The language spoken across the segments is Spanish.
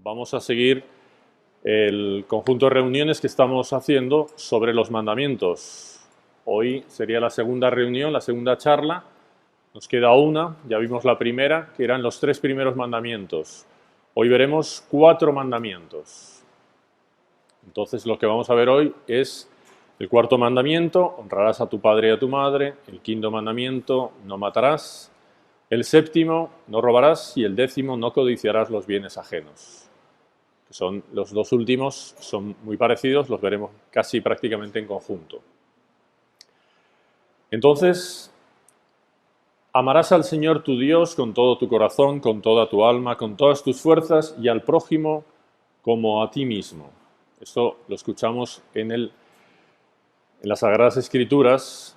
Vamos a seguir el conjunto de reuniones que estamos haciendo sobre los mandamientos. Hoy sería la segunda reunión, la segunda charla. Nos queda una, ya vimos la primera, que eran los 3 primeros mandamientos. Hoy veremos 4 mandamientos. Entonces lo que vamos a ver hoy es el 4.º mandamiento: honrarás a tu padre y a tu madre. El 5.º mandamiento: no matarás. El 7.º: no robarás. Y el 10.º: no codiciarás los bienes ajenos. Que son los 2 últimos, son muy parecidos, los veremos casi prácticamente en conjunto. Entonces, amarás al Señor tu Dios con todo tu corazón, con toda tu alma, con todas tus fuerzas, y al prójimo como a ti mismo. Esto lo escuchamos en las Sagradas Escrituras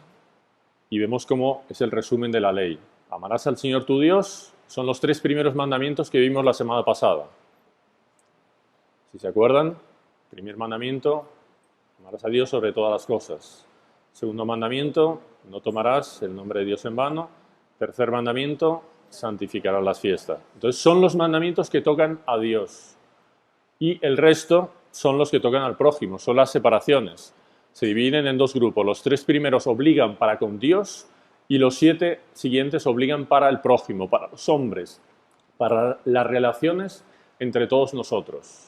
y vemos cómo es el resumen de la ley. Amarás al Señor tu Dios, son los 3 primeros mandamientos que vimos la semana pasada. Si se acuerdan, primer mandamiento: amarás a Dios sobre todas las cosas. Segundo mandamiento: no tomarás el nombre de Dios en vano. Tercer mandamiento: santificarás las fiestas. Entonces son los mandamientos que tocan a Dios. Y el resto son los que tocan al prójimo, son las separaciones. Se dividen en 2 grupos. Los 3 primeros obligan para con Dios y los 7 siguientes obligan para el prójimo, para los hombres, para las relaciones entre todos nosotros.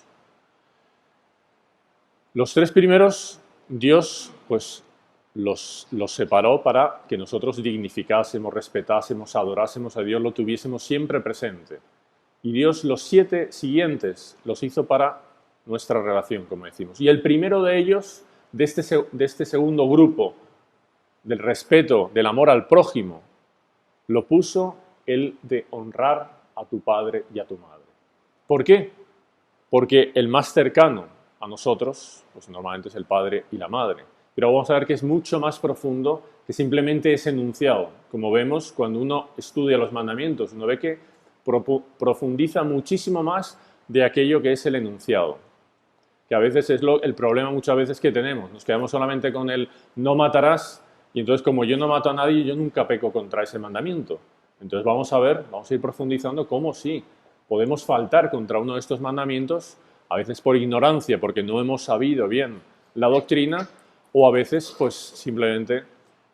Los 3 primeros, Dios pues los separó para que nosotros dignificásemos, respetásemos, adorásemos a Dios, lo tuviésemos siempre presente. Y Dios los 7 siguientes los hizo para nuestra relación, como decimos. Y el primero de ellos, de este segundo grupo, del respeto, del amor al prójimo, lo puso el de honrar a tu padre y a tu madre. ¿Por qué? Porque el más cercano a nosotros, pues normalmente es el padre y la madre. Pero vamos a ver que es mucho más profundo que simplemente ese enunciado. Como vemos, cuando uno estudia los mandamientos, uno ve que profundiza muchísimo más de aquello que es el enunciado. Que a veces es el problema muchas veces que tenemos. Nos quedamos solamente con el no matarás, y entonces como yo no mato a nadie, yo nunca peco contra ese mandamiento. Entonces vamos a ir profundizando cómo sí podemos faltar contra uno de estos mandamientos, a veces por ignorancia, porque no hemos sabido bien la doctrina, o a veces pues simplemente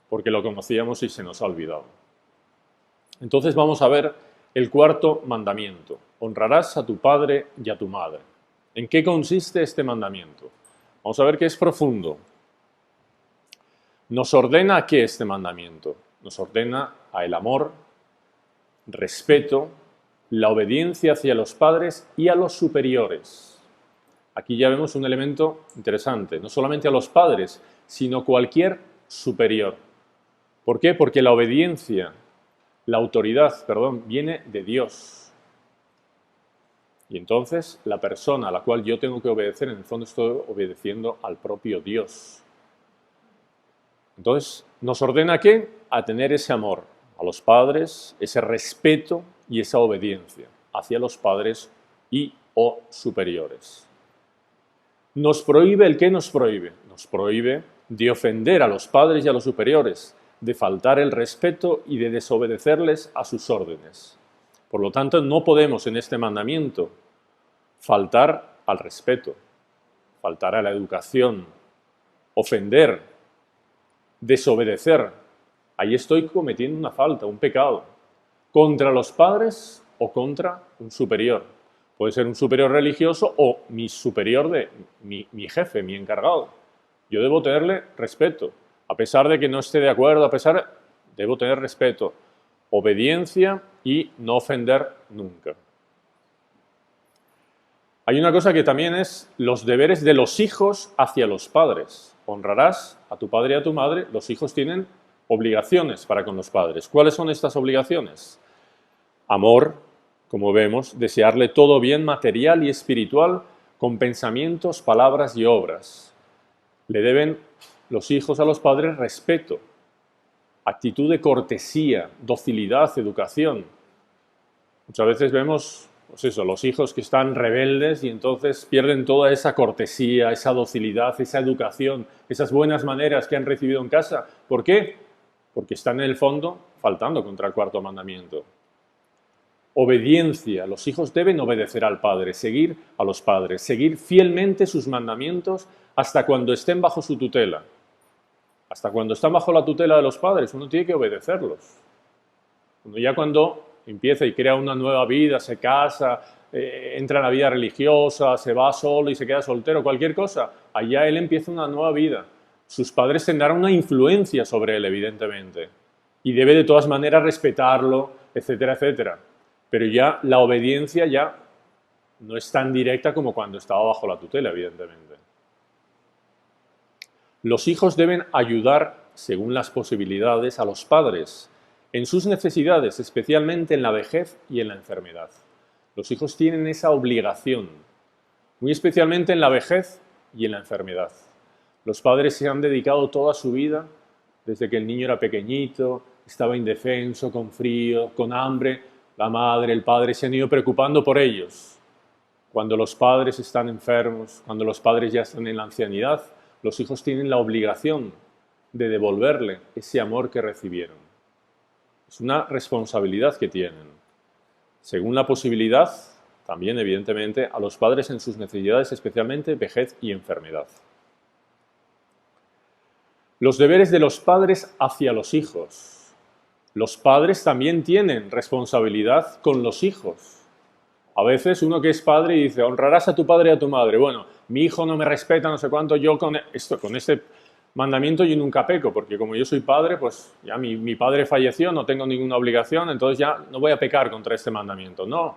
porque lo conocíamos y se nos ha olvidado. Entonces vamos a ver el 4.º mandamiento: honrarás a tu padre y a tu madre. ¿En qué consiste este mandamiento? Vamos a ver que es profundo. ¿Nos ordena a qué este mandamiento? Nos ordena a el amor, respeto, la obediencia hacia los padres y a los superiores. Aquí ya vemos un elemento interesante, no solamente a los padres, sino cualquier superior. ¿Por qué? Porque la obediencia, la autoridad, viene de Dios. Y entonces la persona a la cual yo tengo que obedecer, en el fondo estoy obedeciendo al propio Dios. Entonces, ¿nos ordena a qué? A tener ese amor a los padres, ese respeto y esa obediencia hacia los padres y o superiores. ¿Nos prohíbe el qué? Nos prohíbe de ofender a los padres y a los superiores, de faltar el respeto y de desobedecerles a sus órdenes. Por lo tanto, no podemos en este mandamiento faltar al respeto, faltar a la educación, ofender, desobedecer. Ahí estoy cometiendo una falta, un pecado, contra los padres o contra un superior. Puede ser un superior religioso o mi superior, mi jefe, mi encargado. Yo debo tenerle respeto, a pesar de que no esté de acuerdo, debo tener respeto, obediencia y no ofender nunca. Hay una cosa que también es los deberes de los hijos hacia los padres. Honrarás a tu padre y a tu madre. Los hijos tienen obligaciones para con los padres. ¿Cuáles son estas obligaciones? Amor, como vemos, desearle todo bien material y espiritual con pensamientos, palabras y obras. Le deben los hijos a los padres respeto, actitud de cortesía, docilidad, educación. Muchas veces vemos los hijos que están rebeldes y entonces pierden toda esa cortesía, esa docilidad, esa educación, esas buenas maneras que han recibido en casa. ¿Por qué? Porque están en el fondo faltando contra el 4.º mandamiento. Obediencia. Los hijos deben obedecer al padre, seguir a los padres, seguir fielmente sus mandamientos hasta cuando estén bajo su tutela. Hasta cuando están bajo la tutela de los padres, uno tiene que obedecerlos. Cuando empieza y crea una nueva vida, se casa, entra en la vida religiosa, se va solo y se queda soltero, cualquier cosa, allá él empieza una nueva vida. Sus padres tendrán una influencia sobre él, evidentemente, y debe de todas maneras respetarlo, etcétera, etcétera. Pero ya la obediencia ya no es tan directa como cuando estaba bajo la tutela, evidentemente. Los hijos deben ayudar, según las posibilidades, a los padres en sus necesidades, especialmente en la vejez y en la enfermedad. Los hijos tienen esa obligación, muy especialmente en la vejez y en la enfermedad. Los padres se han dedicado toda su vida, desde que el niño era pequeñito, estaba indefenso, con frío, con hambre. La madre, el padre se han ido preocupando por ellos. Cuando los padres están enfermos, cuando los padres ya están en la ancianidad, los hijos tienen la obligación de devolverle ese amor que recibieron. Es una responsabilidad que tienen. Según la posibilidad, también evidentemente a los padres en sus necesidades, especialmente vejez y enfermedad. Los deberes de los padres hacia los hijos. Los padres también tienen responsabilidad con los hijos. A veces uno que es padre y dice, honrarás a tu padre y a tu madre. Bueno, mi hijo no me respeta, no sé cuánto, yo con este mandamiento yo nunca peco, porque como yo soy padre, pues ya mi padre falleció, no tengo ninguna obligación, entonces ya no voy a pecar contra este mandamiento. No,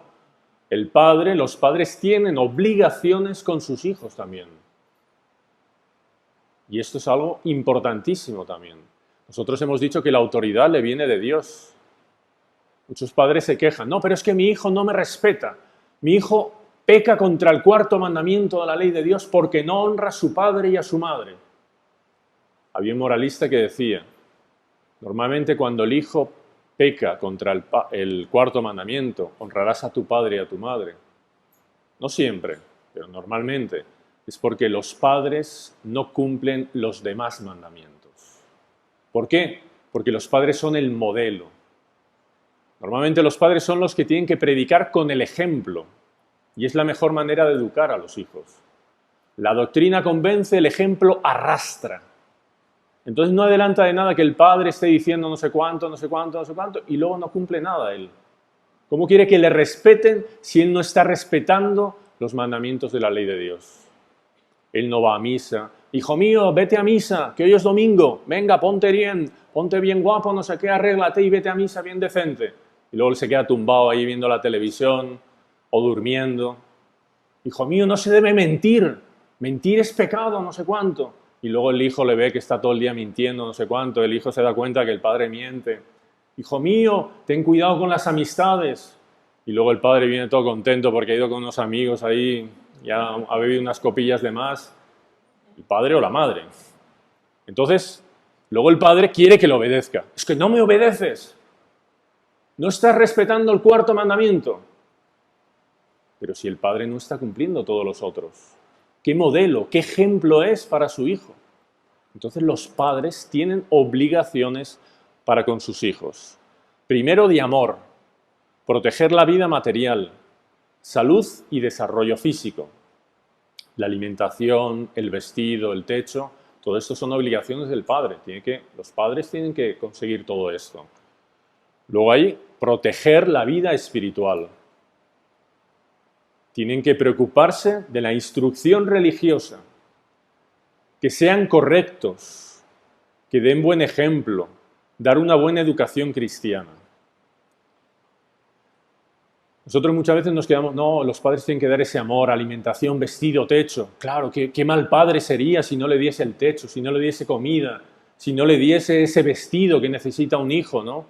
los padres tienen obligaciones con sus hijos también. Y esto es algo importantísimo también. Nosotros hemos dicho que la autoridad le viene de Dios. Muchos padres se quejan, no, pero es que mi hijo no me respeta. Mi hijo peca contra el cuarto mandamiento de la ley de Dios porque no honra a su padre y a su madre. Había un moralista que decía, normalmente cuando el hijo peca contra el cuarto mandamiento, honrarás a tu padre y a tu madre. No siempre, pero normalmente es porque los padres no cumplen los demás mandamientos. ¿Por qué? Porque los padres son el modelo. Normalmente los padres son los que tienen que predicar con el ejemplo y es la mejor manera de educar a los hijos. La doctrina convence, el ejemplo arrastra. Entonces no adelanta de nada que el padre esté diciendo no sé cuánto, no sé cuánto, no sé cuánto y luego no cumple nada él. ¿Cómo quiere que le respeten si él no está respetando los mandamientos de la ley de Dios? Él no va a misa. Hijo mío, vete a misa, que hoy es domingo. Venga, ponte bien guapo, no sé qué, arréglate y vete a misa bien decente. Y luego él se queda tumbado ahí viendo la televisión o durmiendo. Hijo mío, no se debe mentir. Mentir es pecado, no sé cuánto. Y luego el hijo le ve que está todo el día mintiendo, no sé cuánto. El hijo se da cuenta que el padre miente. Hijo mío, ten cuidado con las amistades. Y luego el padre viene todo contento porque ha ido con unos amigos ahí, ya ha bebido unas copillas de más. El padre o la madre. Entonces, luego el padre quiere que le obedezca. Es que no me obedeces. No estás respetando el cuarto mandamiento. Pero si el padre no está cumpliendo todos los otros, ¿qué modelo, qué ejemplo es para su hijo? Entonces los padres tienen obligaciones para con sus hijos. Primero, de amor, proteger la vida material, salud y desarrollo físico. La alimentación, el vestido, el techo, todo esto son obligaciones del padre. Los padres tienen que conseguir todo esto. Luego hay proteger la vida espiritual. Tienen que preocuparse de la instrucción religiosa, que sean correctos, que den buen ejemplo, dar una buena educación cristiana. Nosotros muchas veces nos quedamos, no, los padres tienen que dar ese amor, alimentación, vestido, techo. Claro, qué mal padre sería si no le diese el techo, si no le diese comida, si no le diese ese vestido que necesita un hijo, ¿no?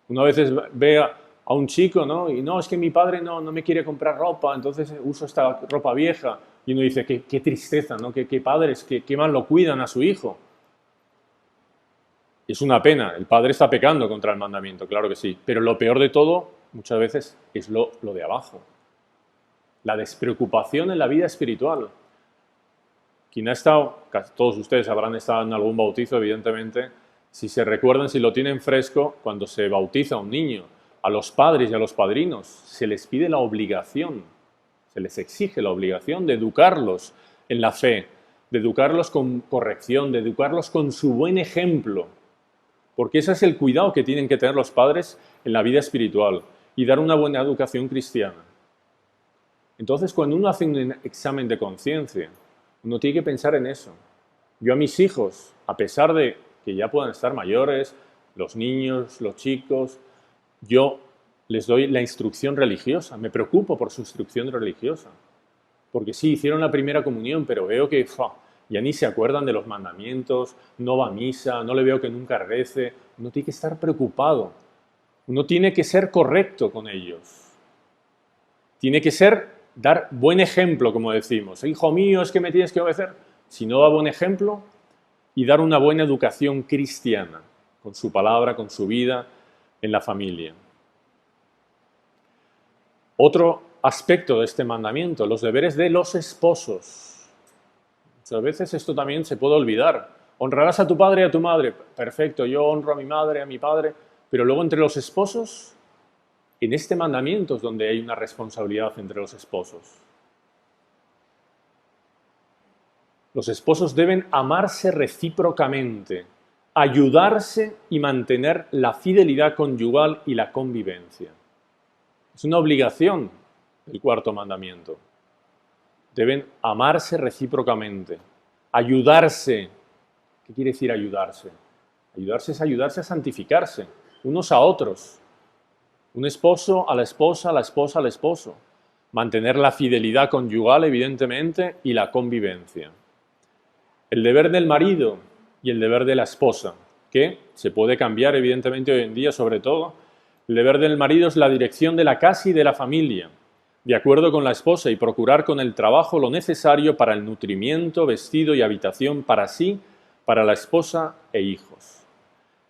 Una vez ve a un chico, ¿no? Y no, es que mi padre no me quiere comprar ropa, entonces uso esta ropa vieja. Y uno dice, qué tristeza, ¿no? Qué padres, qué mal lo cuidan a su hijo. Es una pena, el padre está pecando contra el mandamiento, claro que sí. Pero lo peor de todo, muchas veces, es lo de abajo. La despreocupación en la vida espiritual. Quien ha estado, casi todos ustedes habrán estado en algún bautizo, evidentemente, si se recuerdan, si lo tienen fresco, cuando se bautiza un niño. a los padres y a los padrinos se les pide la obligación, se les exige la obligación de educarlos en la fe, de educarlos con corrección, de educarlos con su buen ejemplo, porque ese es el cuidado que tienen que tener los padres en la vida espiritual y dar una buena educación cristiana. Entonces, cuando uno hace un examen de conciencia, uno tiene que pensar en eso. Yo a mis hijos, a pesar de que ya puedan estar mayores, los niños, los chicos, yo les doy la instrucción religiosa, me preocupo por su instrucción religiosa. Porque sí, hicieron la primera comunión, pero veo que ya ni se acuerdan de los mandamientos, no va a misa, no le veo que nunca rece. Uno tiene que estar preocupado. Uno tiene que ser correcto con ellos. Tiene que dar buen ejemplo, como decimos. Hijo mío, es que me tienes que obedecer. Si no da buen ejemplo, y dar una buena educación cristiana, con su palabra, con su vida, en la familia. Otro aspecto de este mandamiento, los deberes de los esposos. Muchas veces esto también se puede olvidar. Honrarás a tu padre y a tu madre. Perfecto, yo honro a mi madre, a mi padre. Pero luego entre los esposos, en este mandamiento es donde hay una responsabilidad entre los esposos. Los esposos deben amarse recíprocamente, ayudarse y mantener la fidelidad conyugal y la convivencia. Es una obligación del cuarto mandamiento. Deben amarse recíprocamente, ayudarse. ¿Qué quiere decir ayudarse? Ayudarse es ayudarse a santificarse, unos a otros. Un esposo a la esposa, la esposa al esposo. Mantener la fidelidad conyugal, evidentemente, y la convivencia. El deber del marido y el deber de la esposa, que se puede cambiar, evidentemente, hoy en día, sobre todo. El deber del marido es la dirección de la casa y de la familia, de acuerdo con la esposa, y procurar con el trabajo lo necesario para el nutrimiento, vestido y habitación para sí, para la esposa e hijos.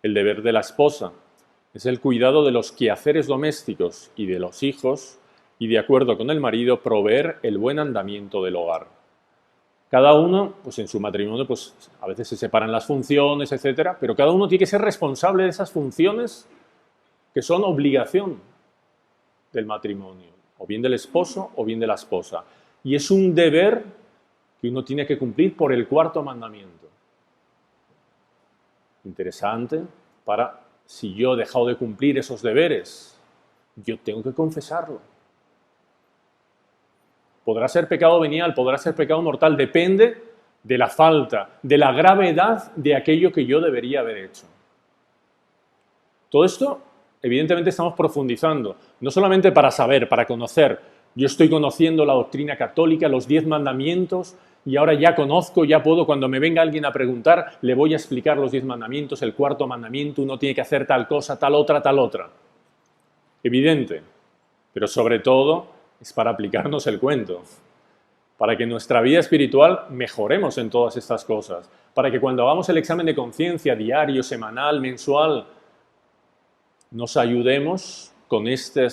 El deber de la esposa es el cuidado de los quehaceres domésticos y de los hijos, y de acuerdo con el marido, proveer el buen andamiento del hogar. Cada uno, pues en su matrimonio, pues a veces se separan las funciones, etcétera, pero cada uno tiene que ser responsable de esas funciones que son obligación del matrimonio, o bien del esposo o bien de la esposa. Y es un deber que uno tiene que cumplir por el cuarto mandamiento. Interesante, si yo he dejado de cumplir esos deberes, yo tengo que confesarlo. Podrá ser pecado venial, podrá ser pecado mortal, depende de la falta, de la gravedad de aquello que yo debería haber hecho. Todo esto, evidentemente, estamos profundizando, no solamente para saber, para conocer. Yo estoy conociendo la doctrina católica, los 10 mandamientos, y ahora ya conozco, ya puedo, cuando me venga alguien a preguntar, le voy a explicar los 10 mandamientos, el cuarto mandamiento, uno tiene que hacer tal cosa, tal otra, tal otra. Evidente, pero sobre todo es para aplicarnos el cuento, para que nuestra vida espiritual mejoremos en todas estas cosas, para que cuando hagamos el examen de conciencia diario, semanal, mensual, nos ayudemos con este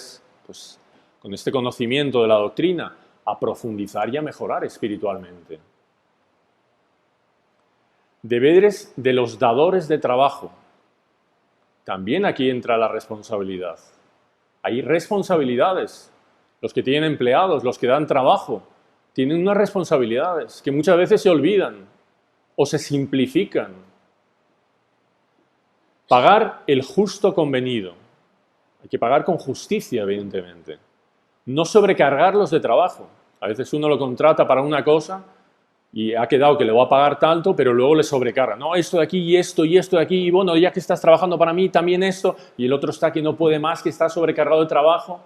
conocimiento de la doctrina a profundizar y a mejorar espiritualmente. Deberes de los dadores de trabajo. También aquí entra la responsabilidad. Hay responsabilidades. Los que tienen empleados, los que dan trabajo, tienen unas responsabilidades que muchas veces se olvidan o se simplifican. Pagar el justo convenido. Hay que pagar con justicia, evidentemente. No sobrecargarlos de trabajo. A veces uno lo contrata para una cosa y ha quedado que le va a pagar tanto, pero luego le sobrecarga. No, esto de aquí y esto de aquí, y bueno, ya que estás trabajando para mí, también esto, y el otro está que no puede más, que está sobrecargado de trabajo.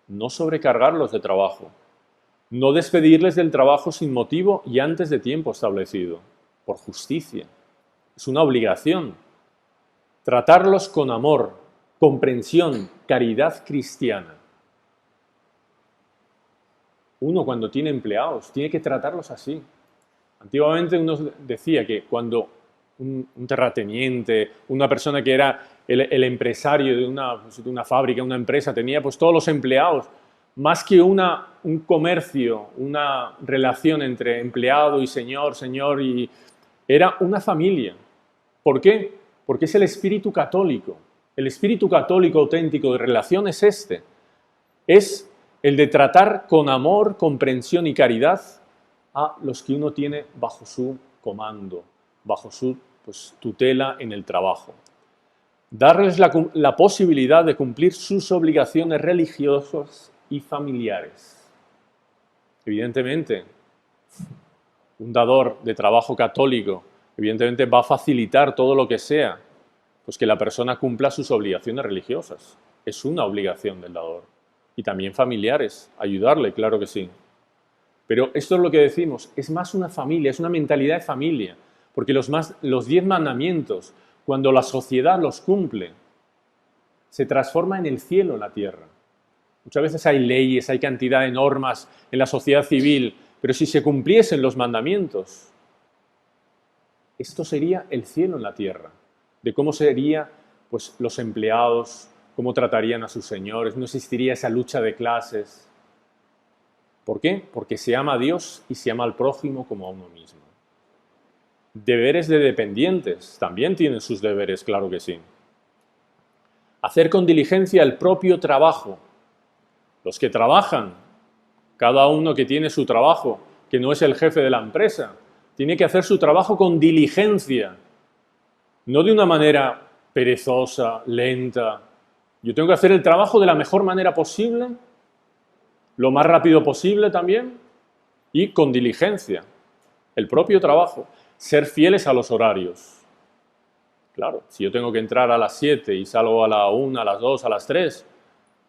No sobrecargarlos de trabajo. No despedirles del trabajo sin motivo y antes de tiempo establecido, por justicia. Es una obligación. Tratarlos con amor, comprensión, caridad cristiana. Uno cuando tiene empleados tiene que tratarlos así. Antiguamente uno decía que cuando un terrateniente, una persona que era el empresario de una fábrica, una empresa, tenía pues todos los empleados, más que un comercio, una relación entre empleado y señor, y era una familia. ¿Por qué? Porque es el espíritu católico. El espíritu católico auténtico de relación es este. Es el de tratar con amor, comprensión y caridad a los que uno tiene bajo su comando, bajo su tutela en el trabajo. Darles la posibilidad de cumplir sus obligaciones religiosas y familiares. Evidentemente, un dador de trabajo católico, evidentemente va a facilitar todo lo que sea, pues que la persona cumpla sus obligaciones religiosas. Es una obligación del dador. Y también familiares, ayudarle, claro que sí. Pero esto es lo que decimos, es más una familia, es una mentalidad de familia, porque los 10 mandamientos, cuando la sociedad los cumple, se transforma en el cielo en la tierra. Muchas veces hay leyes, hay cantidad de normas en la sociedad civil, pero si se cumpliesen los mandamientos, esto sería el cielo en la tierra. De cómo serían pues, los empleados, cómo tratarían a sus señores, no existiría esa lucha de clases. ¿Por qué? Porque se ama a Dios y se ama al prójimo como a uno mismo. Deberes de dependientes, también tienen sus deberes, claro que sí. Hacer con diligencia el propio trabajo. Los que trabajan, cada uno que tiene su trabajo, que no es el jefe de la empresa, tiene que hacer su trabajo con diligencia, no de una manera perezosa, lenta. Yo tengo que hacer el trabajo de la mejor manera posible, lo más rápido posible también, y con diligencia. El propio trabajo. Ser fieles a los horarios. Claro, si yo tengo que entrar a las 7 y salgo a la 1, a las 2, a las 3,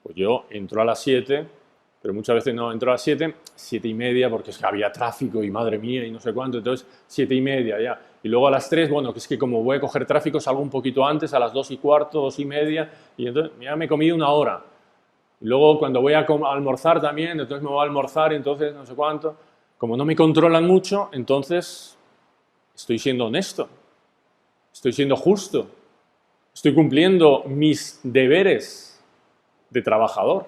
pues yo entro a las 7, pero muchas veces no entro a las 7, 7 y media, porque es que había tráfico y madre mía y no sé cuánto, entonces 7 y media ya. Y luego a las 3, bueno, que es que como voy a coger tráfico salgo un poquito antes, a las 2 y cuarto, 2 y media, y entonces ya me he comido una hora. Y luego cuando voy a almorzar también, entonces me voy a almorzar, entonces no sé cuánto. Como no me controlan mucho, entonces estoy siendo honesto, estoy siendo justo, estoy cumpliendo mis deberes de trabajador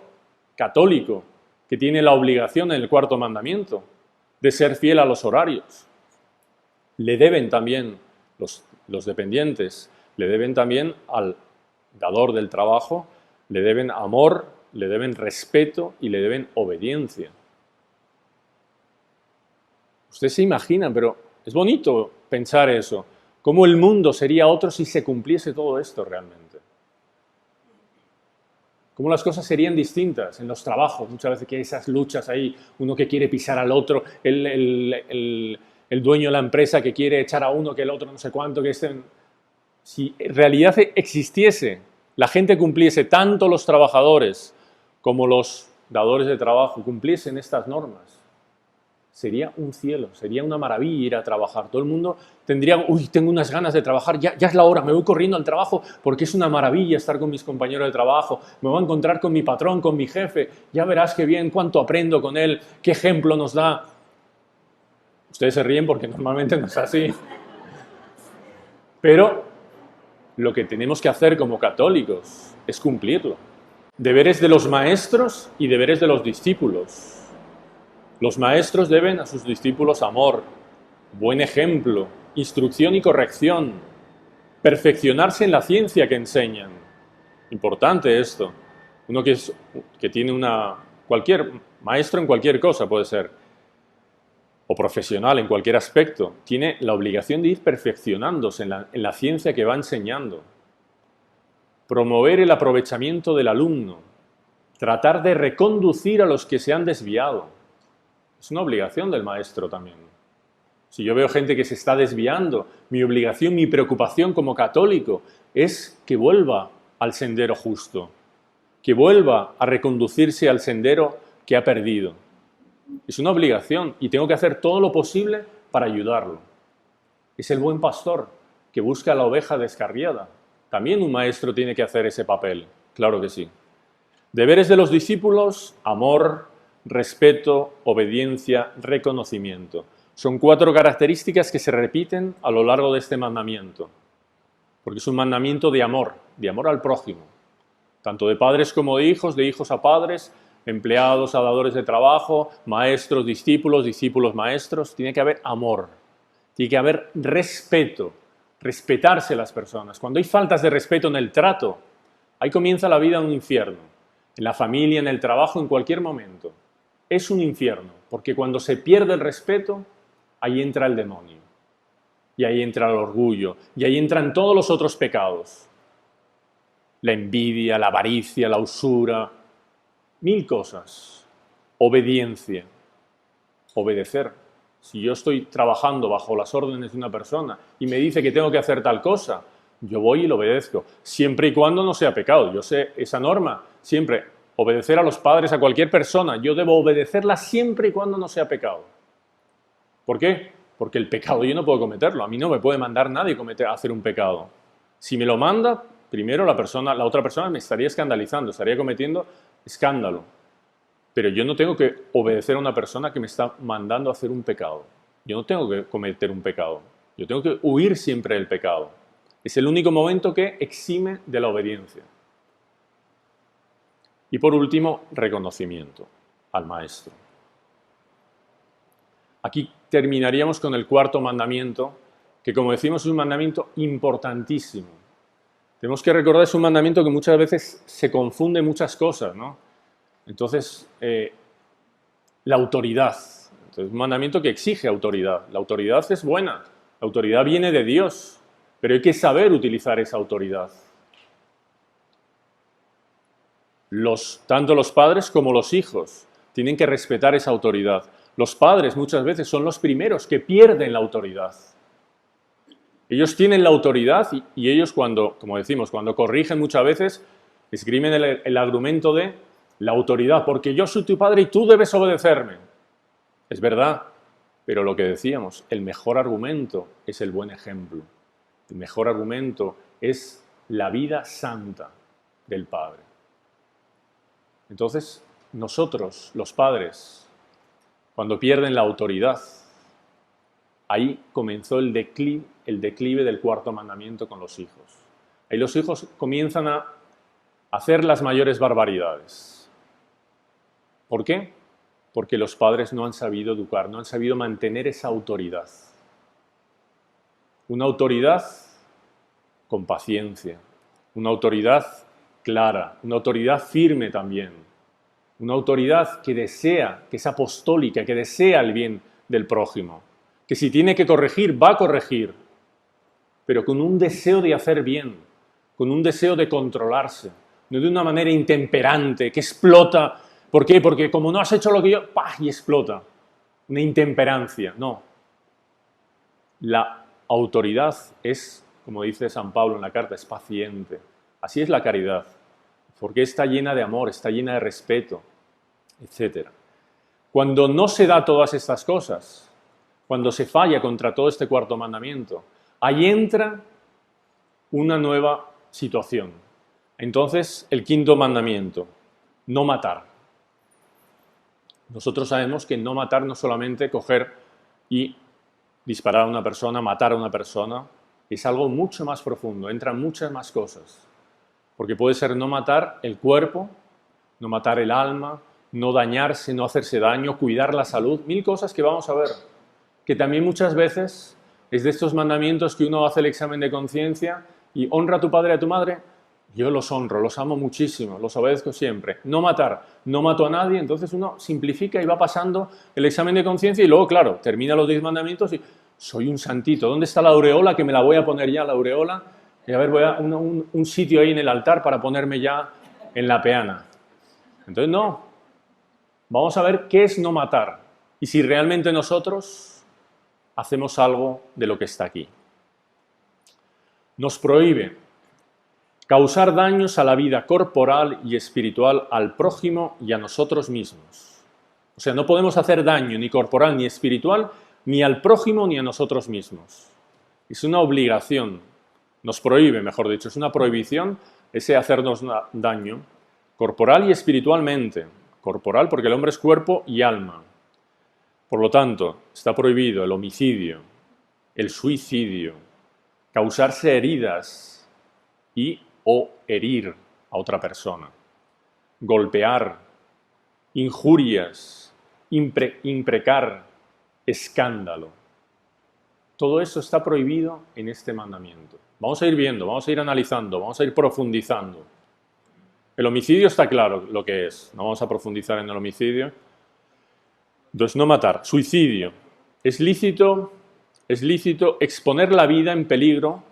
católico, que tiene la obligación en el cuarto mandamiento de ser fiel a los horarios. Le deben también los dependientes, le deben también al dador del trabajo, le deben amor, le deben respeto y le deben obediencia. Ustedes se imaginan, pero es bonito pensar eso. ¿Cómo el mundo sería otro si se cumpliese todo esto realmente? ¿Cómo las cosas serían distintas en los trabajos? Muchas veces que hay esas luchas ahí, uno que quiere pisar al otro, el dueño de la empresa que quiere echar a uno, que el otro no sé cuánto, que estén... Si en realidad existiese, la gente cumpliese, tanto los trabajadores como los dadores de trabajo, cumpliesen estas normas, sería un cielo, sería una maravilla ir a trabajar. Todo el mundo tendría, uy, tengo unas ganas de trabajar, ya es la hora, me voy corriendo al trabajo porque es una maravilla estar con mis compañeros de trabajo, me voy a encontrar con mi patrón, con mi jefe, ya verás qué bien, cuánto aprendo con él, qué ejemplo nos da. Ustedes se ríen porque normalmente no es así. Pero lo que tenemos que hacer como católicos es cumplirlo. Deberes de los maestros y deberes de los discípulos. Los maestros deben a sus discípulos amor, buen ejemplo, instrucción y corrección, perfeccionarse en la ciencia que enseñan. Importante esto. Uno que tiene cualquier maestro en cualquier cosa puede ser, o profesional en cualquier aspecto, tiene la obligación de ir perfeccionándose en la ciencia que va enseñando. Promover el aprovechamiento del alumno, tratar de reconducir a los que se han desviado. Es una obligación del maestro también. Si yo veo gente que se está desviando, mi obligación, mi preocupación como católico es que vuelva al sendero justo, que vuelva a reconducirse al sendero que ha perdido. Es una obligación y tengo que hacer todo lo posible para ayudarlo. Es el buen pastor que busca a la oveja descarriada. También un maestro tiene que hacer ese papel, claro que sí. Deberes de los discípulos, amor, respeto, obediencia, reconocimiento. Son 4 características que se repiten a lo largo de este mandamiento, porque es un mandamiento de amor al prójimo, tanto de padres como de hijos a padres, empleados a dadores de trabajo, maestros, discípulos, discípulos, maestros. Tiene que haber amor, tiene que haber respeto, respetarse las personas. Cuando hay faltas de respeto en el trato, Ahí comienza la vida en un infierno. En la familia, en el trabajo, en cualquier momento. Es un infierno, porque cuando se pierde el respeto, ahí entra el demonio. Y ahí entra el orgullo. Y ahí entran todos los otros pecados. La envidia, la avaricia, la usura. 1000 cosas. Obediencia. Obedecer. Si yo estoy trabajando bajo las órdenes de una persona y me dice que tengo que hacer tal cosa, yo voy y lo obedezco, siempre y cuando no sea pecado. Yo sé esa norma, siempre, obedecer a los padres, a cualquier persona, yo debo obedecerla siempre y cuando no sea pecado. ¿Por qué? Porque el pecado yo no puedo cometerlo, a mí no me puede mandar nadie hacer un pecado. Si me lo manda, primero la otra persona me estaría escandalizando, estaría cometiendo escándalo. Pero yo no tengo que obedecer a una persona que me está mandando a hacer un pecado. Yo no tengo que cometer un pecado. Yo tengo que huir siempre del pecado. Es el único momento que exime de la obediencia. Y por último, reconocimiento al maestro. Aquí terminaríamos con el cuarto mandamiento, que como decimos es un mandamiento importantísimo. Tenemos que recordar, es un mandamiento que muchas veces se confunde muchas cosas, ¿no? Entonces, la autoridad. Entonces, un mandamiento que exige autoridad. La autoridad es buena. La autoridad viene de Dios. Pero hay que saber utilizar esa autoridad. Tanto los padres como los hijos tienen que respetar esa autoridad. Los padres muchas veces son los primeros que pierden la autoridad. Ellos tienen la autoridad y ellos como decimos, cuando corrigen muchas veces, esgrimen el argumento de la autoridad, porque yo soy tu padre y tú debes obedecerme. Es verdad, pero lo que decíamos, el mejor argumento es el buen ejemplo. El mejor argumento es la vida santa del Padre. Entonces, nosotros, los padres, cuando pierden la autoridad, ahí comenzó el declive del cuarto mandamiento con los hijos. Ahí los hijos comienzan a hacer las mayores barbaridades. ¿Por qué? Porque los padres no han sabido educar, no han sabido mantener esa autoridad. Una autoridad con paciencia, una autoridad clara, una autoridad firme también, una autoridad que desea, que es apostólica, que desea el bien del prójimo, que si tiene que corregir, va a corregir, pero con un deseo de hacer bien, con un deseo de controlarse, no de una manera intemperante, que explota. ¿Por qué? Porque como no has hecho lo que yo, ¡pah!, y explota. Una intemperancia, no. La autoridad es, como dice San Pablo en la carta, es paciente. Así es la caridad, porque está llena de amor, está llena de respeto, etc. Cuando no se da todas estas cosas, cuando se falla contra todo este cuarto mandamiento, ahí entra una nueva situación. Entonces, el quinto mandamiento, no matar. Nosotros sabemos que no matar no solamente coger y disparar a una persona, matar a una persona, es algo mucho más profundo, entran muchas más cosas. Porque puede ser no matar el cuerpo, no matar el alma, no dañarse, no hacerse daño, cuidar la salud, 1000 cosas que vamos a ver. Que también muchas veces es de estos mandamientos que uno hace el examen de conciencia y honra a tu padre y a tu madre. Yo los honro, los amo muchísimo, los obedezco siempre. No matar, no mato a nadie, entonces uno simplifica y va pasando el examen de conciencia y luego, claro, termina los 10 mandamientos y soy un santito. ¿Dónde está la aureola? Que me la voy a poner ya, la aureola. Y a ver, voy a un sitio ahí en el altar para ponerme ya en la peana. Entonces, no. Vamos a ver qué es no matar y si realmente nosotros hacemos algo de lo que está aquí. Nos prohíbe causar daños a la vida corporal y espiritual al prójimo y a nosotros mismos. O sea, no podemos hacer daño ni corporal ni espiritual ni al prójimo ni a nosotros mismos. Es una obligación, nos prohíbe, mejor dicho, es una prohibición ese hacernos daño corporal y espiritualmente. Corporal porque el hombre es cuerpo y alma. Por lo tanto, está prohibido el homicidio, el suicidio, causarse heridas o herir a otra persona, golpear, injurias, imprecar, escándalo. Todo eso está prohibido en este mandamiento. Vamos a ir viendo, vamos a ir analizando, vamos a ir profundizando. El homicidio está claro lo que es. No vamos a profundizar en el homicidio. Entonces, no matar. Suicidio. Es lícito exponer la vida en peligro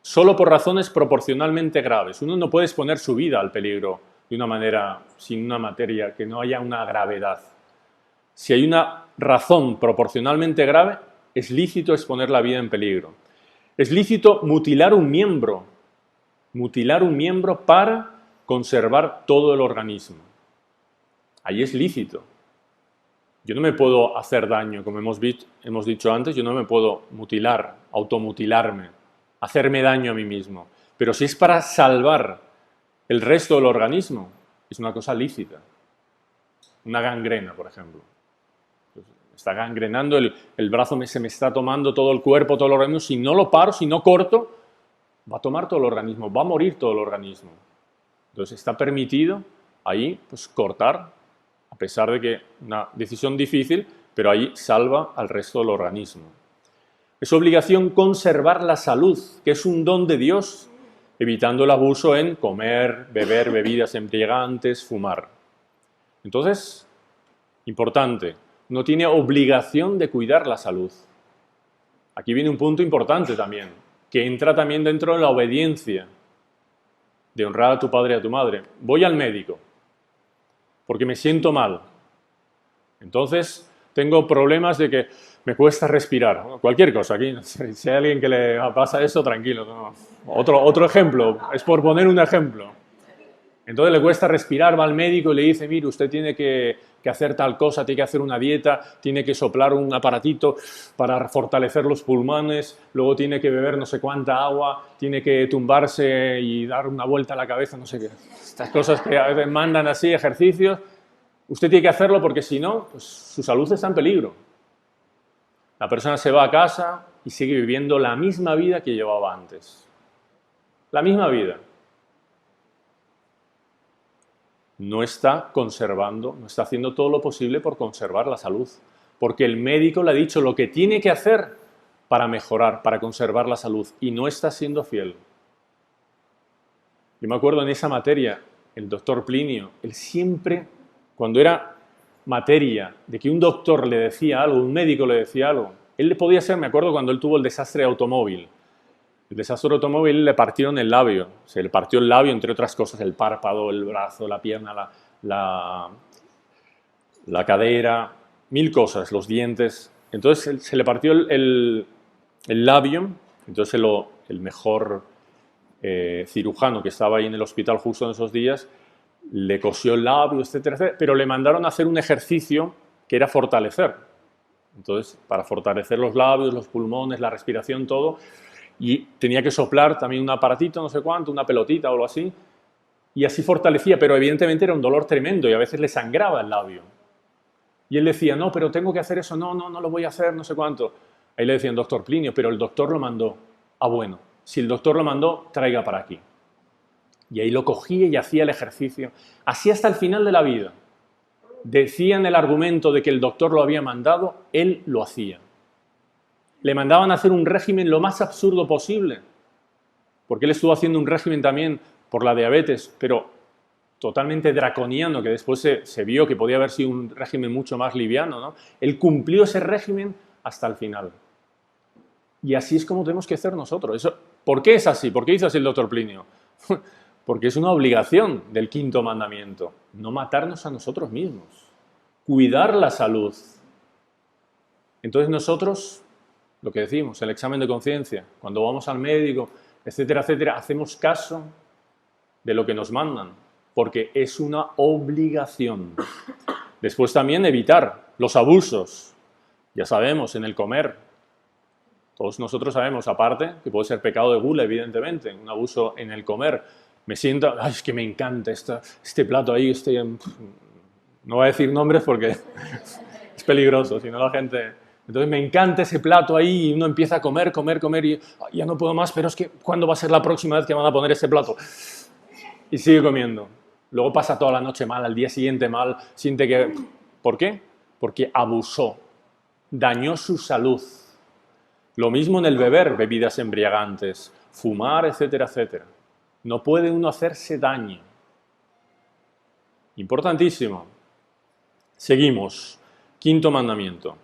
solo por razones proporcionalmente graves. Uno no puede exponer su vida al peligro de una manera, sin una materia, que no haya una gravedad. Si hay una razón proporcionalmente grave, es lícito exponer la vida en peligro. Es lícito mutilar un miembro para conservar todo el organismo. Ahí es lícito. Yo no me puedo hacer daño, como hemos dicho antes, yo no me puedo mutilar, automutilarme, hacerme daño a mí mismo. Pero si es para salvar el resto del organismo, es una cosa lícita. Una gangrena, por ejemplo. Está gangrenando, el brazo se me está tomando todo el cuerpo, todo el organismo. Si no lo paro, si no corto, va a tomar todo el organismo, va a morir todo el organismo. Entonces está permitido ahí pues, cortar, a pesar de que una decisión difícil, pero ahí salva al resto del organismo. Es obligación conservar la salud, que es un don de Dios, evitando el abuso en comer, beber bebidas embriagantes, fumar. Entonces, importante, no tiene obligación de cuidar la salud. Aquí viene un punto importante también, que entra también dentro de la obediencia, de honrar a tu padre y a tu madre. Voy al médico, porque me siento mal. Entonces, tengo problemas de que me cuesta respirar. Cualquier cosa aquí. Si hay alguien que le pasa eso, tranquilo. No. Otro ejemplo, es por poner un ejemplo. Entonces le cuesta respirar, va al médico y le dice, mire, usted tiene que hacer tal cosa, tiene que hacer una dieta, tiene que soplar un aparatito para fortalecer los pulmones, luego tiene que beber no sé cuánta agua, tiene que tumbarse y dar una vuelta a la cabeza, no sé qué. Estas cosas que a veces mandan así, ejercicios. Usted tiene que hacerlo porque si no, pues su salud está en peligro. La persona se va a casa y sigue viviendo la misma vida que llevaba antes. La misma vida. No está conservando, no está haciendo todo lo posible por conservar la salud. Porque el médico le ha dicho lo que tiene que hacer para mejorar, para conservar la salud. Y no está siendo fiel. Yo me acuerdo en esa materia, el doctor Plinio, él siempre, cuando era materia de que un doctor le decía algo, un médico le decía algo, él le podía ser, me acuerdo cuando él tuvo el desastre automóvil. El desastre automóvil le partieron el labio, se le partió el labio, entre otras cosas, el párpado, el brazo, la pierna, la cadera, 1000 cosas, los dientes. Entonces se le partió el labio, entonces el mejor cirujano que estaba ahí en el hospital justo en esos días, le cosió el labio, etcétera, etcétera, pero le mandaron a hacer un ejercicio que era fortalecer. Entonces, para fortalecer los labios, los pulmones, la respiración, todo, y tenía que soplar también un aparatito, no sé cuánto, una pelotita o algo así, y así fortalecía, pero evidentemente era un dolor tremendo y a veces le sangraba el labio. Y él decía, no, pero tengo que hacer eso, no lo voy a hacer, no sé cuánto. Ahí le decían, doctor Plinio, pero el doctor lo mandó. Ah, bueno, si el doctor lo mandó, traiga para aquí. Y ahí lo cogía y hacía el ejercicio, así hasta el final de la vida. Decían el argumento de que el doctor lo había mandado, él lo hacía. Le mandaban a hacer un régimen lo más absurdo posible, porque él estuvo haciendo un régimen también por la diabetes, pero totalmente draconiano, que después se vio que podía haber sido un régimen mucho más liviano, ¿no? Él cumplió ese régimen hasta el final. Y así es como tenemos que hacer nosotros. ¿Por qué es así? ¿Por qué hizo así el doctor Plinio? Porque es una obligación del 5.º mandamiento, no matarnos a nosotros mismos, cuidar la salud. Entonces nosotros, lo que decimos, el examen de conciencia, cuando vamos al médico, etcétera, etcétera, hacemos caso de lo que nos mandan, porque es una obligación. Después también evitar los abusos, ya sabemos, en el comer. Todos nosotros sabemos, aparte, que puede ser pecado de gula, evidentemente, un abuso en el comer. Me siento, ay, es que me encanta este plato ahí, no voy a decir nombres porque es peligroso, si no la gente... Entonces me encanta ese plato ahí y uno empieza a comer y ay, ya no puedo más, pero es que ¿cuándo va a ser la próxima vez que van a poner ese plato? Y sigue comiendo. Luego pasa toda la noche mal, al día siguiente mal, siente que... ¿Por qué? Porque abusó, dañó su salud. Lo mismo en el beber bebidas embriagantes, fumar, etcétera, etcétera. No puede uno hacerse daño. Importantísimo. Seguimos. Quinto mandamiento.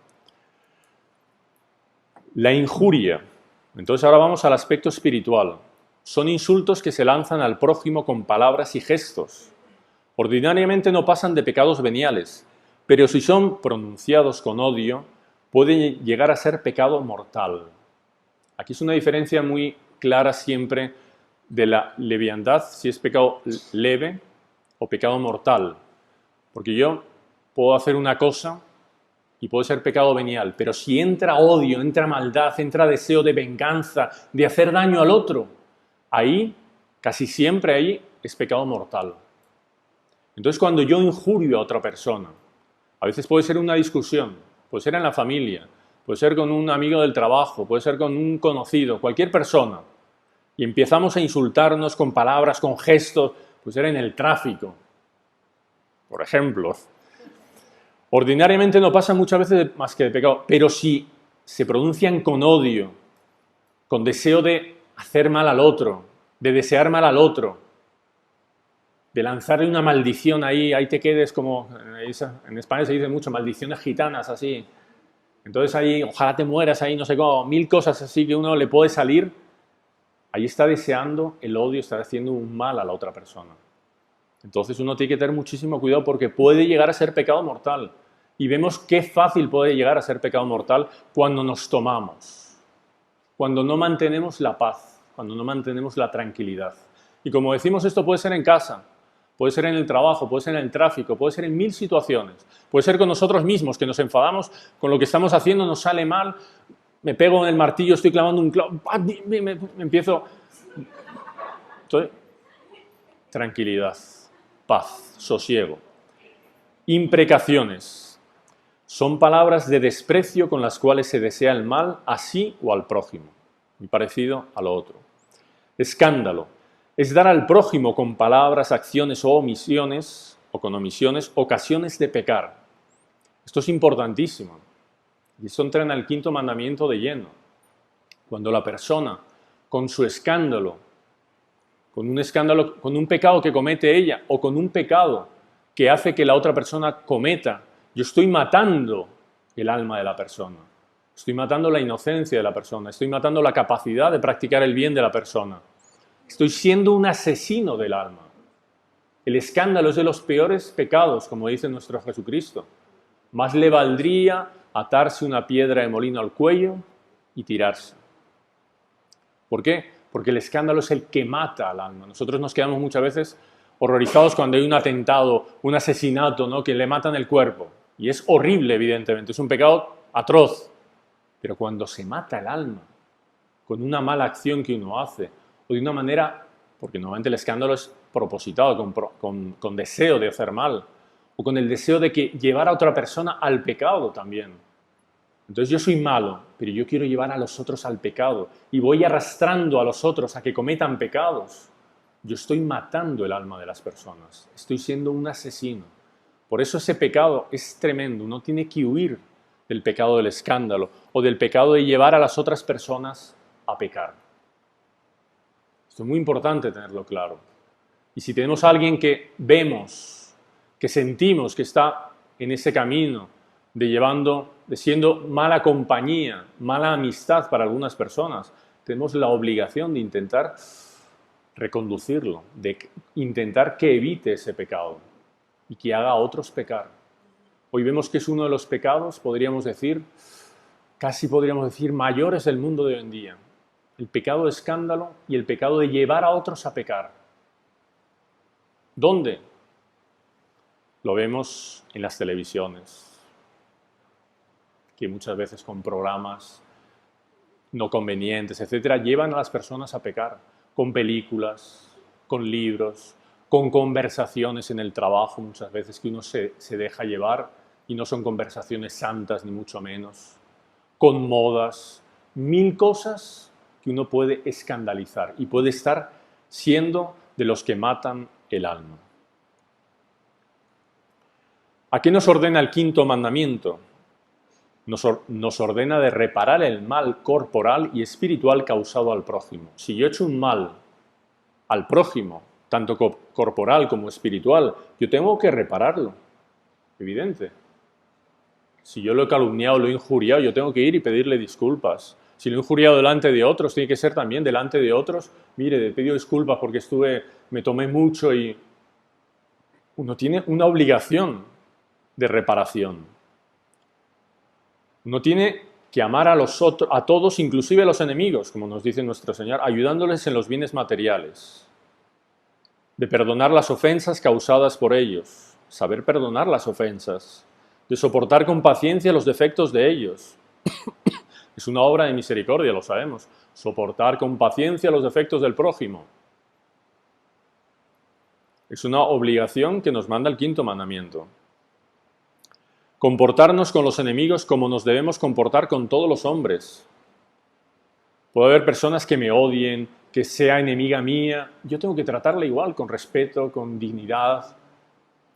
La injuria. Entonces ahora vamos al aspecto espiritual. Son insultos que se lanzan al prójimo con palabras y gestos. Ordinariamente no pasan de pecados veniales, pero si son pronunciados con odio, pueden llegar a ser pecado mortal. Aquí es una diferencia muy clara siempre de la leviandad, si es pecado leve o pecado mortal. Porque yo puedo hacer una cosa y puede ser pecado venial, pero si entra odio, entra maldad, entra deseo de venganza, de hacer daño al otro, ahí, casi siempre ahí, es pecado mortal. Entonces cuando yo injurio a otra persona, a veces puede ser una discusión, puede ser en la familia, puede ser con un amigo del trabajo, puede ser con un conocido, cualquier persona, y empezamos a insultarnos con palabras, con gestos, puede ser en el tráfico, por ejemplo. Ordinariamente no pasa muchas veces más que de pecado, pero si se pronuncian con odio, con deseo de hacer mal al otro, de desear mal al otro, de lanzarle una maldición ahí te quedes como, en España se dice mucho, maldiciones gitanas, así. Entonces ahí, ojalá te mueras ahí, no sé cómo, mil cosas así que uno le puede salir. Ahí está deseando el odio, está haciendo un mal a la otra persona. Entonces uno tiene que tener muchísimo cuidado porque puede llegar a ser pecado mortal. Y vemos qué fácil puede llegar a ser pecado mortal cuando nos tomamos, cuando no mantenemos la paz, cuando no mantenemos la tranquilidad. Y como decimos, esto puede ser en casa, puede ser en el trabajo, puede ser en el tráfico, puede ser en mil situaciones. Puede ser con nosotros mismos, que nos enfadamos con lo que estamos haciendo, nos sale mal, me pego en el martillo, estoy clavando un clavo, me empiezo... Entonces, tranquilidad, paz, sosiego. Imprecaciones. Son palabras de desprecio con las cuales se desea el mal a sí o al prójimo, muy parecido a lo otro. Escándalo. Es dar al prójimo con palabras, acciones o omisiones, o con omisiones, ocasiones de pecar. Esto es importantísimo. Y esto entra en el quinto mandamiento de lleno. Cuando la persona, con su escándalo, con un pecado que comete ella, o con un pecado que hace que la otra persona cometa, yo estoy matando el alma de la persona. Estoy matando la inocencia de la persona. Estoy matando la capacidad de practicar el bien de la persona. Estoy siendo un asesino del alma. El escándalo es de los peores pecados, como dice nuestro Jesucristo. Más le valdría atarse una piedra de molino al cuello y tirarse. ¿Por qué? Porque el escándalo es el que mata al alma. Nosotros nos quedamos muchas veces horrorizados cuando hay un atentado, un asesinato, ¿no?, que le matan el cuerpo. Y es horrible, evidentemente, es un pecado atroz. Pero cuando se mata el alma con una mala acción que uno hace, o de una manera, porque normalmente el escándalo es propositado, con deseo de hacer mal, o con el deseo de que llevar a otra persona al pecado también. Entonces yo soy malo, pero yo quiero llevar a los otros al pecado, y voy arrastrando a los otros a que cometan pecados. Yo estoy matando el alma de las personas, estoy siendo un asesino. Por eso ese pecado es tremendo, uno tiene que huir del pecado del escándalo, o del pecado de llevar a las otras personas a pecar. Esto es muy importante tenerlo claro. Y si tenemos a alguien que vemos, que sentimos que está en ese camino de siendo mala compañía, mala amistad para algunas personas, tenemos la obligación de intentar reconducirlo, de intentar que evite ese pecado y que haga a otros pecar. Hoy vemos que es uno de los pecados, casi podríamos decir, mayores del mundo de hoy en día. El pecado de escándalo y el pecado de llevar a otros a pecar. ¿Dónde? Lo vemos en las televisiones, que muchas veces con programas no convenientes, etcétera, llevan a las personas a pecar, con películas, con libros, con conversaciones en el trabajo, muchas veces que uno se deja llevar y no son conversaciones santas ni mucho menos, con modas, mil cosas que uno puede escandalizar y puede estar siendo de los que matan el alma. ¿A qué nos ordena el quinto mandamiento? Nos ordena de reparar el mal corporal y espiritual causado al prójimo. Si yo he hecho un mal al prójimo, tanto corporal como espiritual, yo tengo que repararlo, evidente. Si yo lo he calumniado, lo he injuriado, yo tengo que ir y pedirle disculpas. Si lo he injuriado delante de otros, tiene que ser también delante de otros. Mire, le pido disculpas porque me tomé mucho y uno tiene una obligación de reparación. Uno tiene que amar a todos, inclusive a los enemigos, como nos dice nuestro Señor, ayudándoles en los bienes materiales. De perdonar las ofensas causadas por ellos, saber perdonar las ofensas, de soportar con paciencia los defectos de ellos. Es una obra de misericordia, lo sabemos. Soportar con paciencia los defectos del prójimo. Es una obligación que nos manda el quinto mandamiento. Comportarnos con los enemigos como nos debemos comportar con todos los hombres. Puede haber personas que me odien, que sea enemiga mía. Yo tengo que tratarla igual, con respeto, con dignidad.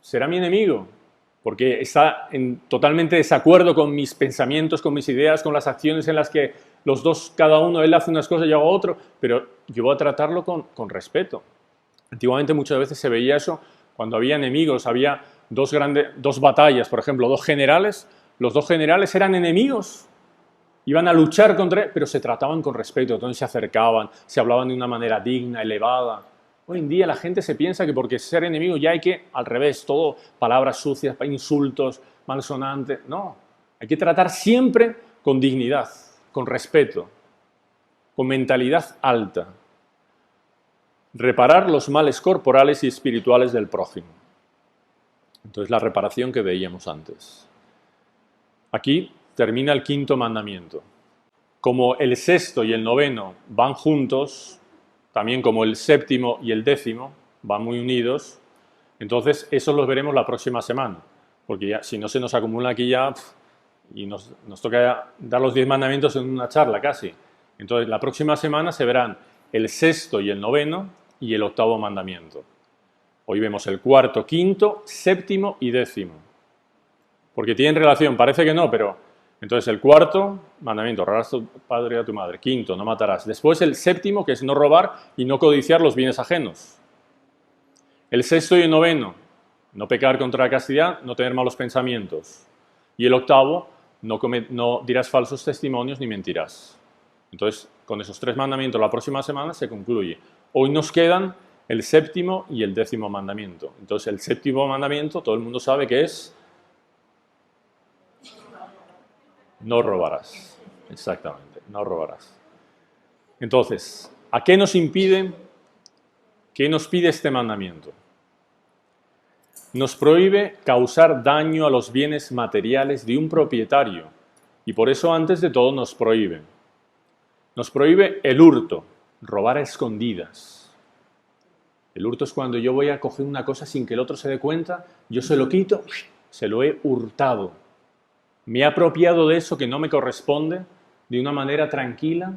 ¿Será mi enemigo? Porque está en totalmente desacuerdo con mis pensamientos, con mis ideas, con las acciones en las que los dos, cada uno, él hace unas cosas y yo hago otro, pero yo voy a tratarlo con respeto. Antiguamente muchas veces se veía eso cuando había enemigos, había dos batallas, por ejemplo, dos generales, los dos generales eran enemigos, iban a luchar pero se trataban con respeto, entonces se acercaban, se hablaban de una manera digna, elevada. Hoy en día la gente se piensa que porque ser enemigo ya hay que, al revés, todo palabras sucias, insultos, malsonantes. No, hay que tratar siempre con dignidad, con respeto, con mentalidad alta. Reparar los males corporales y espirituales del prójimo. Entonces la reparación que veíamos antes. Aquí termina el quinto mandamiento. Como el sexto y el noveno van juntos, también como el séptimo y el décimo van muy unidos, entonces eso los veremos la próxima semana, porque ya, si no se nos acumula aquí ya y nos toca dar los 10 mandamientos en una charla casi. Entonces la próxima semana se verán el sexto y el noveno y el octavo mandamiento. Hoy vemos el cuarto, quinto, séptimo y décimo, porque tienen relación, parece que no, pero entonces el cuarto mandamiento, honrarás a tu padre y a tu madre. Quinto, no matarás. Después el séptimo, que es no robar y no codiciar los bienes ajenos. El sexto y el noveno, no pecar contra la castidad, no tener malos pensamientos. Y el octavo, no dirás falsos testimonios ni mentirás. Entonces, con esos 3 mandamientos la próxima semana se concluye. Hoy nos quedan el séptimo y el décimo mandamiento. Entonces, el séptimo mandamiento, todo el mundo sabe que es no robarás. Exactamente, no robarás. Entonces, ¿a qué nos impide? ¿Qué nos pide este mandamiento? Nos prohíbe causar daño a los bienes materiales de un propietario. Y por eso, antes de todo, nos prohíbe. Nos prohíbe el hurto, robar a escondidas. El hurto es cuando yo voy a coger una cosa sin que el otro se dé cuenta, yo se lo quito, se lo he hurtado. Me he apropiado de eso que no me corresponde de una manera tranquila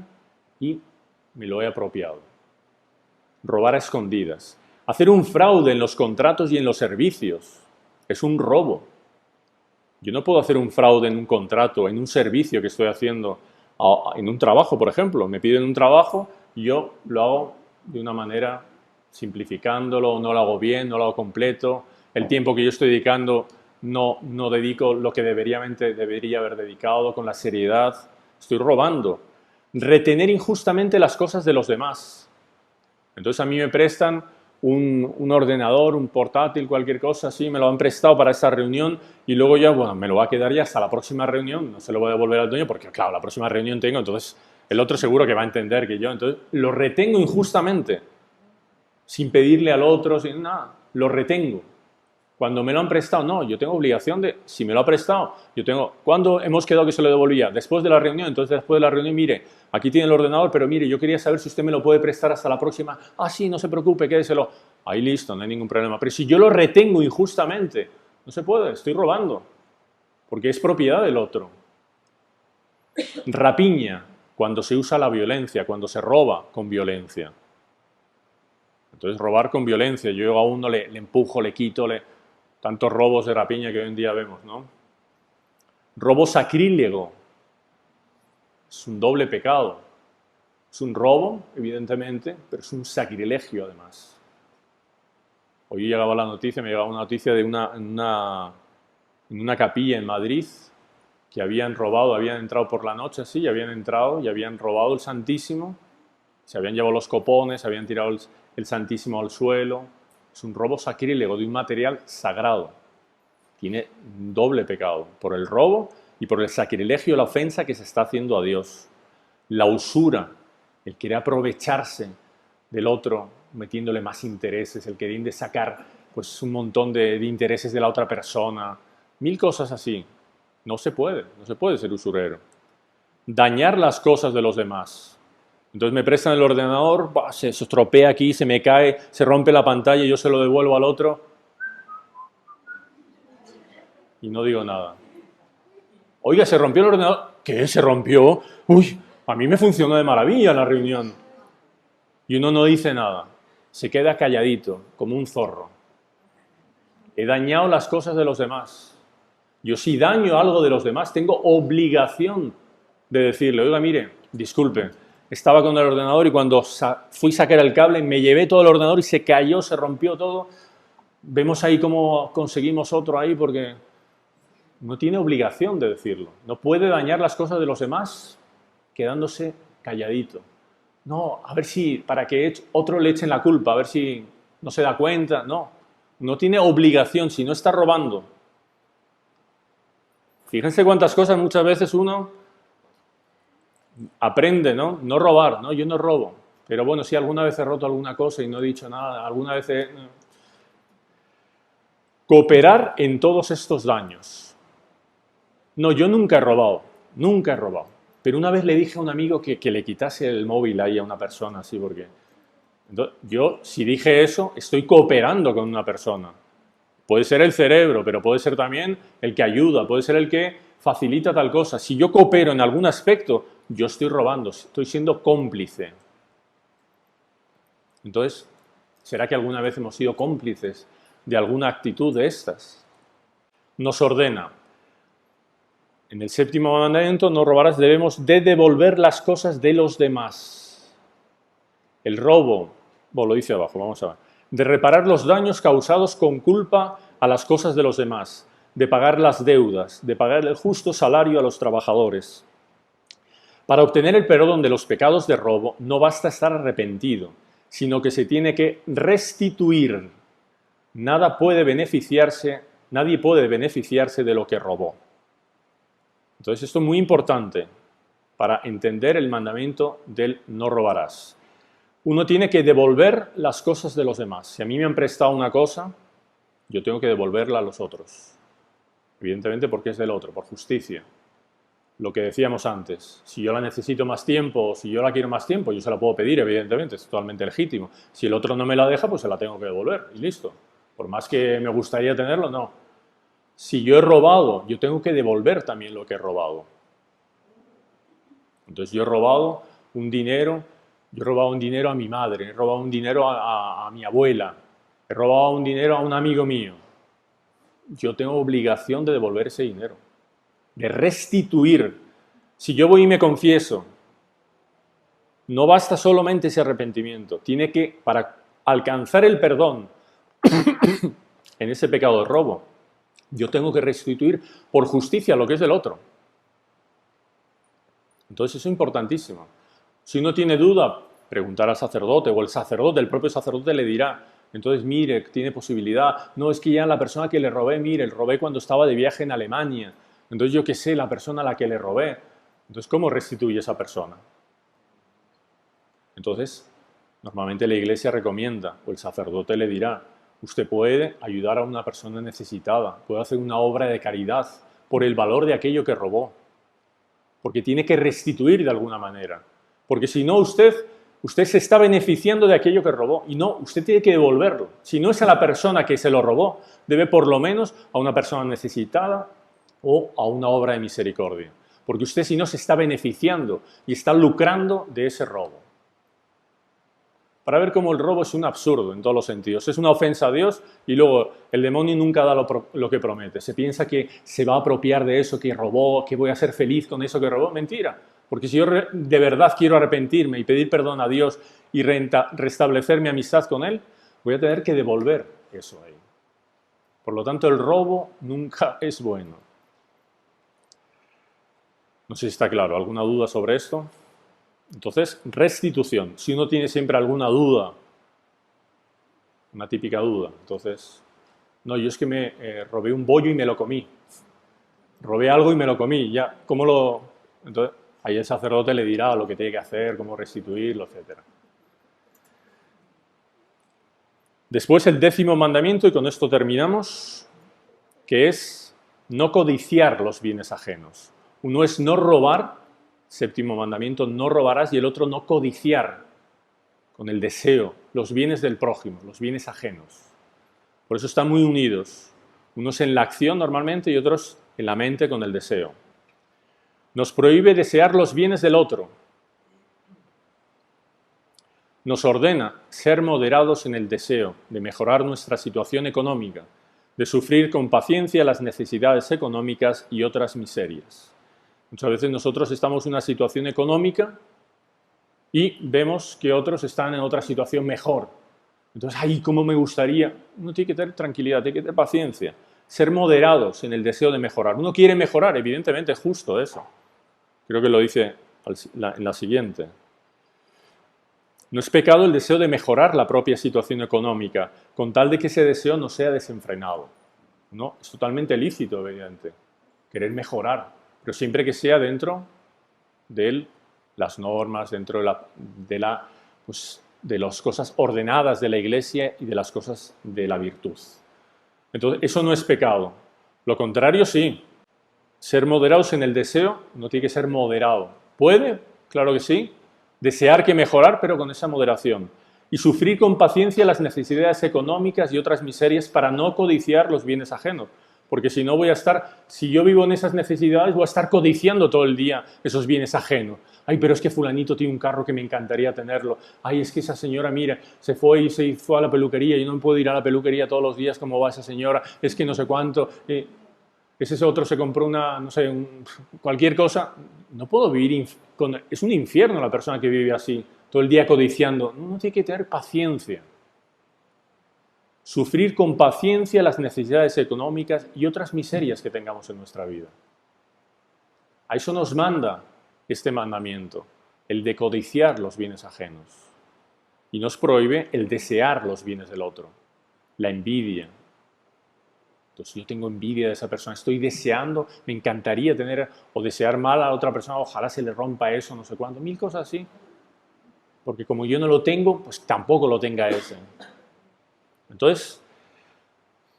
y me lo he apropiado. Robar a escondidas. Hacer un fraude en los contratos y en los servicios es un robo. Yo no puedo hacer un fraude en un contrato, en un servicio que estoy haciendo, en un trabajo, por ejemplo. Me piden un trabajo y yo lo hago de una manera simplificándolo, no lo hago bien, no lo hago completo. El tiempo que yo estoy dedicando no dedico lo que debería haber dedicado con la seriedad. Estoy robando. Retener injustamente las cosas de los demás. Entonces a mí me prestan un ordenador, un portátil, cualquier cosa así, me lo han prestado para esa reunión y luego ya, bueno, me lo va a quedar ya hasta la próxima reunión, no se lo voy a devolver al dueño porque, claro, la próxima reunión tengo, entonces el otro seguro que va a entender que yo, entonces lo retengo injustamente, sin pedirle al otro, sin nada, lo retengo. Cuando me lo han prestado, no, yo tengo obligación de, si me lo ha prestado, yo tengo, ¿cuándo hemos quedado que se lo devolvía? Después de la reunión, entonces después de la reunión, mire, aquí tiene el ordenador, pero mire, yo quería saber si usted me lo puede prestar hasta la próxima. Ah, sí, no se preocupe, quédeselo. Ahí listo, no hay ningún problema. Pero si yo lo retengo injustamente, no se puede, estoy robando, porque es propiedad del otro. Rapiña, cuando se usa la violencia, cuando se roba con violencia. Entonces, robar con violencia, yo a uno le empujo, le quito, tantos robos de rapiña que hoy en día vemos, ¿no? Robo sacrílego. Es un doble pecado. Es un robo, evidentemente, pero es un sacrilegio además. Hoy llegaba la noticia, me llegaba una noticia de en una capilla en Madrid que habían robado, habían entrado por la noche así, y habían entrado y habían robado el Santísimo, se habían llevado los copones, habían tirado el Santísimo al suelo. Es un robo sacrílego de un material sagrado. Tiene un doble pecado, por el robo y por el sacrilegio, la ofensa que se está haciendo a Dios. La usura, el querer aprovecharse del otro, metiéndole más intereses, el querer sacar pues, un montón de intereses de la otra persona, mil cosas así. No se puede ser usurero. Dañar las cosas de los demás. Entonces me prestan el ordenador, se estropea aquí, se me cae, se rompe la pantalla y yo se lo devuelvo al otro y no digo nada. Oiga, ¿se rompió el ordenador? ¿Qué? ¿Se rompió? Uy, a mí me funcionó de maravilla la reunión. Y uno no dice nada. Se queda calladito, como un zorro. He dañado las cosas de los demás. Yo si daño algo de los demás, tengo obligación de decirle, oiga, mire, disculpe, estaba con el ordenador y cuando fui a sacar el cable me llevé todo el ordenador y se cayó, se rompió todo. Vemos ahí cómo conseguimos otro ahí porque no tiene obligación de decirlo. No puede dañar las cosas de los demás quedándose calladito. No, a ver si, para que otro le echen la culpa, a ver si no se da cuenta. No, no tiene obligación, si no está robando. Fíjense cuántas cosas muchas veces uno aprende, ¿no? No robar, ¿no? Yo no robo. Pero bueno, si alguna vez he roto alguna cosa y no he dicho nada, alguna vez he... Cooperar en todos estos daños. No, yo nunca he robado, nunca he robado. Pero una vez le dije a un amigo que le quitase el móvil ahí a una persona, así, porque... Entonces, yo, si dije eso, estoy cooperando con una persona. Puede ser el cerebro, pero puede ser también el que ayuda, puede ser el que facilita tal cosa. Si yo coopero en algún aspecto, yo estoy robando, estoy siendo cómplice. Entonces, ¿será que alguna vez hemos sido cómplices de alguna actitud de estas? Nos ordena. En el séptimo mandamiento, no robarás, debemos de devolver las cosas de los demás. El robo, bueno, lo dice abajo, vamos a ver. De reparar los daños causados con culpa a las cosas de los demás, de pagar las deudas, de pagar el justo salario a los trabajadores. Para obtener el perdón de los pecados de robo, no basta estar arrepentido, sino que se tiene que restituir. Nadie puede beneficiarse de lo que robó. Entonces esto es muy importante para entender el mandamiento del no robarás. Uno tiene que devolver las cosas de los demás. Si a mí me han prestado una cosa, yo tengo que devolverla a los otros. Evidentemente porque es del otro, por justicia. Lo que decíamos antes, si yo la necesito más tiempo o si yo la quiero más tiempo, yo se la puedo pedir, evidentemente, es totalmente legítimo. Si el otro no me la deja, pues se la tengo que devolver y listo. Por más que me gustaría tenerlo, no. Si yo he robado, yo tengo que devolver también lo que he robado. Entonces yo he robado un dinero, a mi madre, he robado un dinero a mi abuela, he robado un dinero a un amigo mío. Yo tengo obligación de devolver ese dinero, de restituir. Si yo voy y me confieso, no basta solamente ese arrepentimiento, tiene que, para alcanzar el perdón en ese pecado de robo, yo tengo que restituir por justicia lo que es del otro. Entonces eso es importantísimo. Si uno tiene duda, preguntar al sacerdote o el propio sacerdote le dirá, entonces mire, tiene posibilidad. No, es que ya la persona que le robé, mire, le robé cuando estaba de viaje en Alemania. Entonces yo qué sé, la persona a la que le robé. Entonces, ¿cómo restituye esa persona? Entonces, normalmente la iglesia recomienda, o el sacerdote le dirá, usted puede ayudar a una persona necesitada, puede hacer una obra de caridad por el valor de aquello que robó. Porque tiene que restituir de alguna manera. Porque si no, usted se está beneficiando de aquello que robó. Y no, usted tiene que devolverlo. Si no es a la persona que se lo robó, debe por lo menos a una persona necesitada o a una obra de misericordia. Porque usted si no se está beneficiando y está lucrando de ese robo. Para ver cómo el robo es un absurdo en todos los sentidos. Es una ofensa a Dios y luego el demonio nunca da lo que promete. Se piensa que se va a apropiar de eso que robó, que voy a ser feliz con eso que robó. Mentira. Porque si yo de verdad quiero arrepentirme y pedir perdón a Dios y restablecer mi amistad con Él, voy a tener que devolver eso ahí. Por lo tanto, el robo nunca es bueno. No sé si está claro. ¿Alguna duda sobre esto? Entonces, restitución. Si uno tiene siempre alguna duda, una típica duda, entonces, no, yo es que me robé un bollo y me lo comí. Robé algo y me lo comí. Ya, ¿cómo lo...? Entonces, ahí el sacerdote le dirá lo que tiene que hacer, cómo restituirlo, etc. Después el 10º mandamiento, y con esto terminamos, que es no codiciar los bienes ajenos. Uno es no robar, 7º mandamiento, no robarás, y el otro no codiciar, con el deseo, los bienes del prójimo, los bienes ajenos. Por eso están muy unidos. Unos en la acción normalmente y otros en la mente con el deseo. Nos prohíbe desear los bienes del otro. Nos ordena ser moderados en el deseo de mejorar nuestra situación económica, de sufrir con paciencia las necesidades económicas y otras miserias. Muchas veces nosotros estamos en una situación económica y vemos que otros están en otra situación mejor. Entonces, ¡ay, cómo me gustaría! Uno tiene que tener tranquilidad, tiene que tener paciencia, ser moderados en el deseo de mejorar. Uno quiere mejorar, evidentemente, es justo eso. Creo que lo dice en la siguiente. No es pecado el deseo de mejorar la propia situación económica, con tal de que ese deseo no sea desenfrenado. No, es totalmente lícito, evidente, querer mejorar, pero siempre que sea dentro de las normas, dentro de las cosas ordenadas de la Iglesia y de las cosas de la virtud. Entonces, eso no es pecado. Lo contrario, sí. Ser moderados en el deseo no tiene que ser moderado. ¿Puede? Claro que sí. Desear que mejorar, pero con esa moderación. Y sufrir con paciencia las necesidades económicas y otras miserias para no codiciar los bienes ajenos. Porque si no si yo vivo en esas necesidades, voy a estar codiciando todo el día esos bienes ajenos. Ay, pero es que fulanito tiene un carro que me encantaría tenerlo. Ay, es que esa señora, mira, se fue a la peluquería. Yo no puedo ir a la peluquería todos los días como va esa señora. Es que no sé cuánto. Ese otro se compró cualquier cosa. No puedo vivir es un infierno la persona que vive así, todo el día codiciando. Uno tiene que tener paciencia. Sufrir con paciencia las necesidades económicas y otras miserias que tengamos en nuestra vida. A eso nos manda este mandamiento, el de codiciar los bienes ajenos. Y nos prohíbe el desear los bienes del otro, la envidia. Entonces, yo tengo envidia de esa persona, estoy deseando, me encantaría tener o desear mal a la otra persona, ojalá se le rompa eso, no sé cuánto, mil cosas así. Porque como yo no lo tengo, pues tampoco lo tenga ese. Entonces,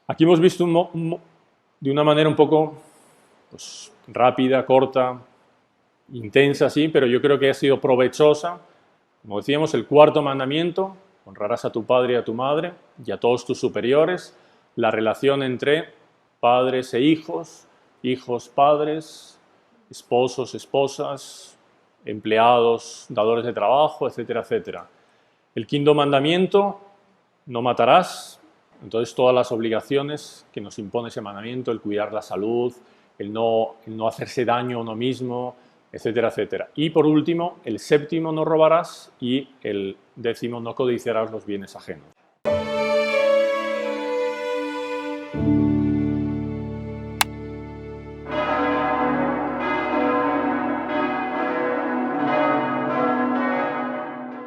aquí hemos visto de una manera un poco rápida, corta, intensa, sí, pero yo creo que ha sido provechosa. Como decíamos, el 4º mandamiento, honrarás a tu padre y a tu madre y a todos tus superiores. La relación entre padres e hijos, hijos, padres, esposos, esposas, empleados, dadores de trabajo, etcétera, etcétera. El 5.º mandamiento, no matarás. Entonces, todas las obligaciones que nos impone ese mandamiento, el cuidar la salud, el no hacerse daño a uno mismo, etcétera, etcétera. Y por último, el 7.º, no robarás, y el 10.º, no codiciarás los bienes ajenos.